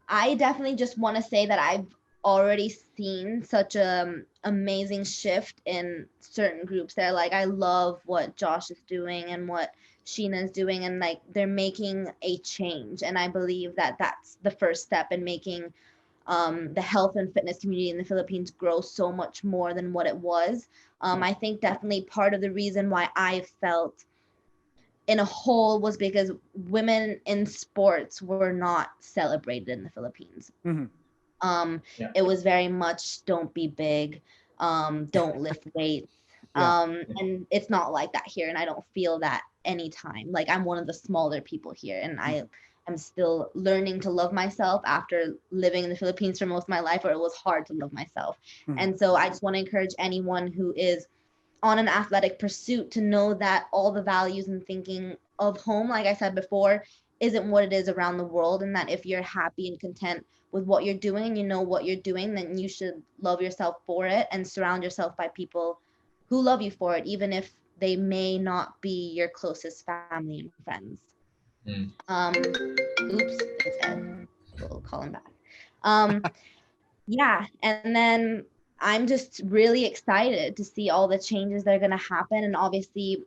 I definitely just want to say that I've already seen such a amazing shift in certain groups. They're like, I love what Josh is doing and what Sheena's doing, and like they're making a change. And I believe that that's the first step in making the health and fitness community in the Philippines grow so much more than what it was. I think definitely part of the reason why I felt in a whole was because women in sports were not celebrated in the Philippines. Hmm. Yeah. It was very much don't be big, don't lift weights. Yeah. And it's not like that here, and I don't feel that anytime. Like I'm one of the smaller people here, and I'm still learning to love myself after living in the Philippines for most of my life, where it was hard to love myself. Mhm. And so I just want to encourage anyone who is on an athletic pursuit to know that all the values and thinking of home, like I said before, isn't what it is around the world, and that if you're happy and content with what you're doing and you know what you're doing, then you should love yourself for it and surround yourself by people who love you for it, even if they may not be your closest family and friends. Mm. Oops, it's Ed. We'll call him back. Yeah, and then I'm just really excited to see all the changes that are going to happen, and obviously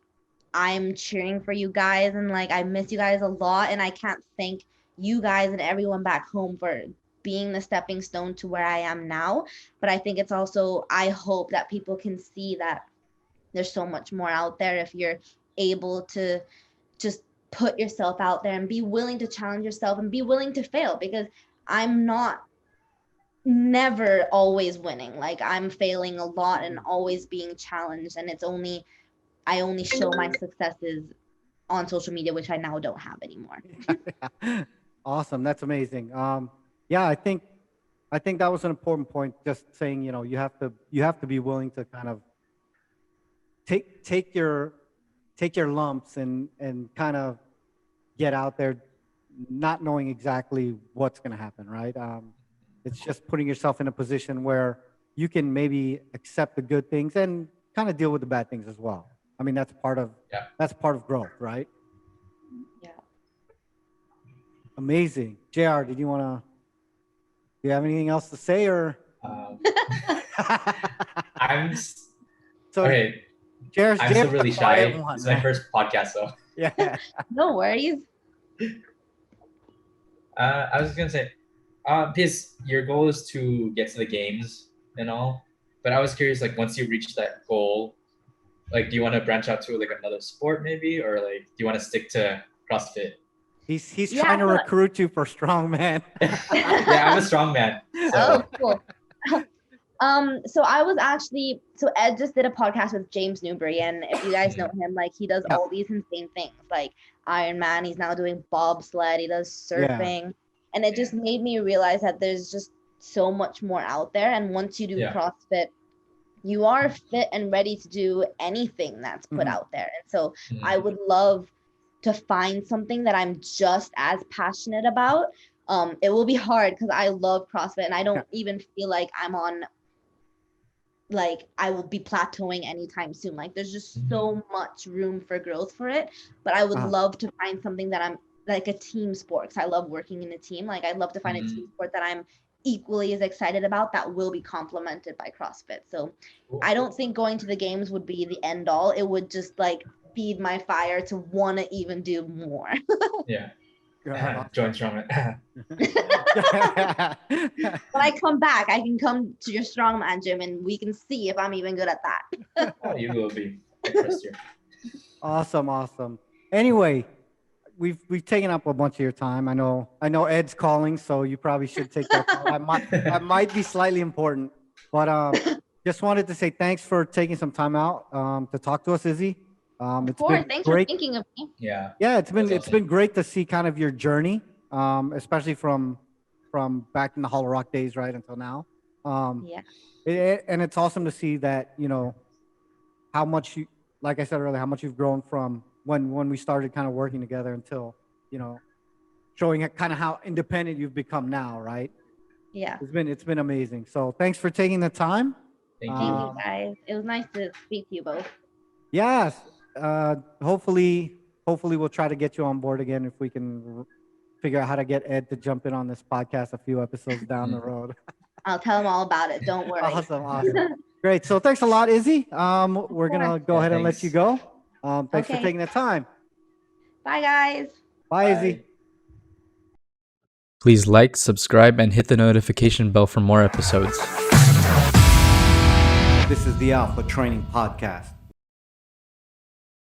I'm cheering for you guys, and like I miss you guys a lot, and I can't thank you guys and everyone back home for being the stepping stone to where I am now. But I think it's also, I hope that people can see that there's so much more out there if you're able to just put yourself out there and be willing to challenge yourself and be willing to fail, because I'm not never always winning. Like I'm failing a lot and always being challenged, and I only show my successes on social media, which I now don't have anymore. Awesome. That's amazing. Yeah, I think that was an important point. Just saying, you have to be willing to kind of take your lumps and kind of get out there, not knowing exactly what's going to happen, right? It's just putting yourself in a position where you can maybe accept the good things and kind of deal with the bad things as well. I mean, that's part of Yeah. that's part of growth, right? Yeah. Amazing. JR, do you have anything else to say, or? Um, I'm So okay. JR's I'm still really the quiet shy. one, It's my right? first podcast, though. Yeah. No worries. I was gonna say, because your goal is to get to the games and all, but I was curious, like once you reach that goal, like do you want to branch out to like another sport maybe, or like do you want to stick to CrossFit? He's Yeah, trying to so- recruit you for strongman. Yeah, I'm a strong man. Oh, So cool. So I was actually, so Ed just did a podcast with James Newbury, and if you guys know him, like he does Yeah. all these insane things, like Ironman. He's now doing bobsled. He does Yeah. surfing, and it just made me realize that there's just so much more out there. And once you do Yeah. CrossFit, you are fit and ready to do anything that's put Mhm. out there. And so Mhm. I would love to find something that I'm just as passionate about. It will be hard because I love CrossFit, and I don't even feel like I'm on, like I will be plateauing anytime soon. Like there's just so much room for growth for it. But I would Uh-huh. love to find something that I'm like a team sport, because I love working in a team. Like I'd love to find a Mhm. team sport that I'm equally as excited about that will be complemented by CrossFit. So Cool. I don't think going to the games would be the end all. It would just like feed my fire to want to even do more. Yeah. Yeah. Join strongman. When I come back, I can come to your strongman gym and we can see if I'm even good at that. Oh, you will be. I trust you. Awesome. Anyway, we've taken up a bunch of your time. I know Ed's calling, so you probably should take that call. That might be slightly important, but just wanted to say thanks for taking some time out to talk to us, Izzy. Of It's course, been thanks great. for thinking of me. Yeah. Yeah, it's That's awesome. been great to see kind of your journey, especially from back in the Hollow Rock days right until now. Yeah. And it's awesome to see that, how much you, like I said earlier, how much you've grown from when we started kind of working together until, showing kind of how independent you've become now, right? Yeah. It's been amazing. So thanks for taking the time. Thank Thank you. you guys. It was nice to speak to you both. Yes. Hopefully hopefully we'll try to get you on board again if we can figure out how to get Ed to jump in on this podcast a few episodes down the road. I'll tell them all about it. Don't worry. Awesome. Great. So thanks a lot, Izzy. We're going to go ahead and let you go. Thanks for Okay. taking the time. Bye, guys. Bye, Izzy. Please like, subscribe, and hit the notification bell for more episodes. This is the Alpha Training Podcast.